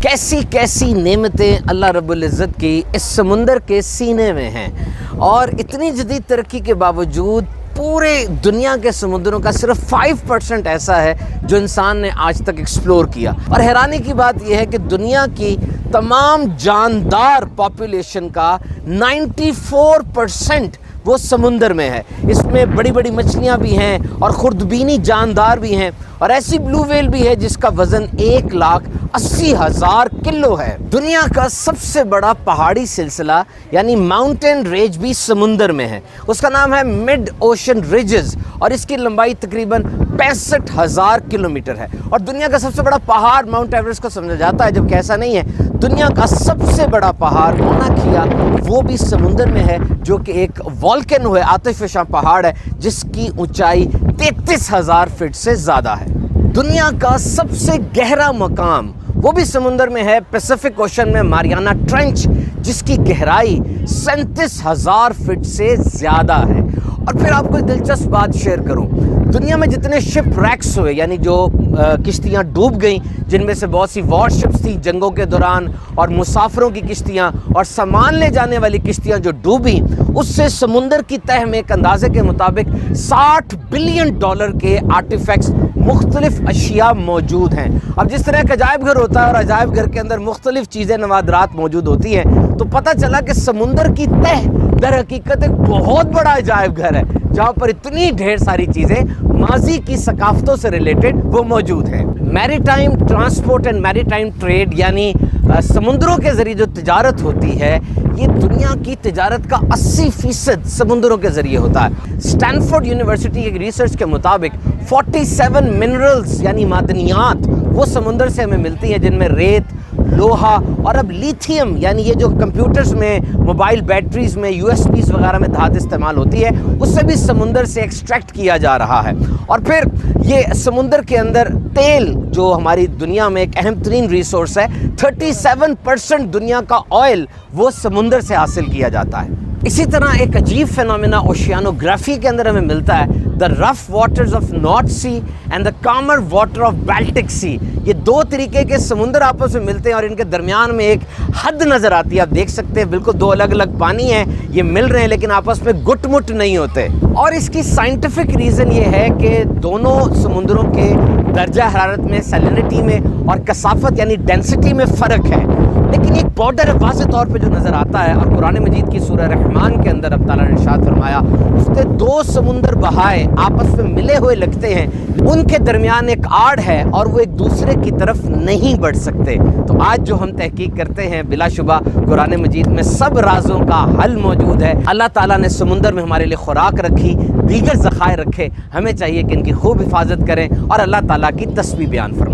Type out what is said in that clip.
कैसी कैसी नेमतें अल्लाह रब्बुल इज़्ज़त की इस समुंदर के सीने में हैं, और इतनी जदीद तरक्की के बावजूद पूरे दुनिया के समुद्रों का सिर्फ 5% ऐसा है जो इंसान ने आज तक एक्सप्लोर किया। और हैरानी की बात यह है कि दुनिया की तमाम जानदार पॉपुलेशन का 94% वो समुंदर में है। इसमें बड़ी बड़ी मछलियाँ भी हैं और खुर्दबीनी जानदार भी हैं, और ऐसी ब्लू व्हेल भी है जिसका वज़न 1,80,000 किलो है। दुनिया का सबसे बड़ा पहाड़ी सिलसिला यानी माउंटेन रेंज भी समुंदर में है। उसका नाम है मिड ओशन रिजेस, और इसकी लंबाई तकरीबन 65,000 किलोमीटर है। और दुनिया का सबसे बड़ा पहाड़ माउंट एवरेस्ट को समझा जाता है, जबकि ऐसा नहीं है। दुनिया का सबसे बड़ा पहाड़ मौना किया वो भी समुंदर में है, जो कि एक वॉल्केनो है, आतिशफ़शां पहाड़ है, जिसकी ऊंचाई 33,000 फीट से ज़्यादा है। दुनिया का सबसे गहरा मकाम वो भी समुंदर में है, पैसिफिक ओशन में मारियाना ट्रेंच, जिसकी गहराई 37,000 फीट से ज़्यादा है। और फिर आपको एक दिलचस्प बात शेयर करूं, दुनिया में जितने शिप रैक्स हुए यानी जो किश्तियां डूब गईं, जिनमें से बहुत सी वॉरशिप्स थी जंगों के दौरान, और मुसाफिरों की किश्तियां और सामान ले जाने वाली किश्तियां जो डूबी, उससे समुंदर की तह में एक अंदाजे के मुताबिक $60 बिलियन के आर्टिफैक्ट्स मुख्तलिफ अशिया मौजूद हैं। अब जिस तरह का अजायब घर होता है और अजायब घर के अंदर मुख्तलिफ चीज़ें नवादरात मौजूद होती हैं, तो पता चला कि समुंदर की तह दर हकीकत एक बहुत बड़ा अजायब घर है, जहाँ पर इतनी ढेर सारी चीज़ें माजी की सकाफतों से रिलेटेड वो मौजूद हैं। Maritime transport and maritime trade यानी समुंदरों के ज़रिए जो तिजारत होती है, ये दुनिया की तिजारत का 80% समुंदरों के ज़रिए होता है। स्टैनफोर्ड यूनिवर्सिटी के रिसर्च के मुताबिक 47 मिनरल्स यानी मादनियात वो समुंदर से हमें मिलती हैं, जिनमें रेत, लोहा और अब लिथियम यानी ये जो कंप्यूटर्स में, मोबाइल बैटरीज में, यूएसबीज वगैरह में धात इस्तेमाल होती है, उससे भी समुंदर से एक्सट्रैक्ट किया जा रहा है। और फिर ये समुंदर के अंदर तेल, जो हमारी दुनिया में एक अहम तरीन रिसोर्स है, 37% दुनिया का ऑयल वो समुंदर से हासिल किया जाता है। इसी तरह एक अजीब फिनोमेना ओशियानोग्राफी के अंदर हमें मिलता है, the rough waters of North Sea and the calmer water of Baltic Sea. ये दो तरीके के समुंदर आपस में मिलते हैं और इनके दरमियान में एक हद नज़र आती है। आप देख सकते हैं बिल्कुल दो अलग अलग पानी हैं, ये मिल रहे हैं लेकिन आपस में गुट-मुट नहीं होते। और इसकी साइंटिफिक रीज़न ये है कि दोनों समुंदरों के दर्जा हरारत में, सैलिनिटी में और कसाफत यानी डेंसिटी में फ़र्क है, लेकिन एक बॉर्डर वाज़ेह तौर पे जो नज़र आता है। और कुरान मजीद की सूरह रहमान के अंदर अल्लाह ताला ने इरशाद फरमाया, उसके दो समुंदर बहाए आपस में मिले हुए लगते हैं, उनके दरमियान एक आड़ है और वो एक दूसरे की तरफ नहीं बढ़ सकते। तो आज जो हम तहकीक करते हैं, बिलाशुबा कुरान मजीद में सब राज़ों का हल मौजूद है। अल्लाह ताला ने समुंदर में हमारे लिए खुराक रखी, दीगर ज़खायर रखे, हमें चाहिए कि इनकी खूब हिफाजत करें और अल्लाह ताला की तस्बीह बयान फरमाएं।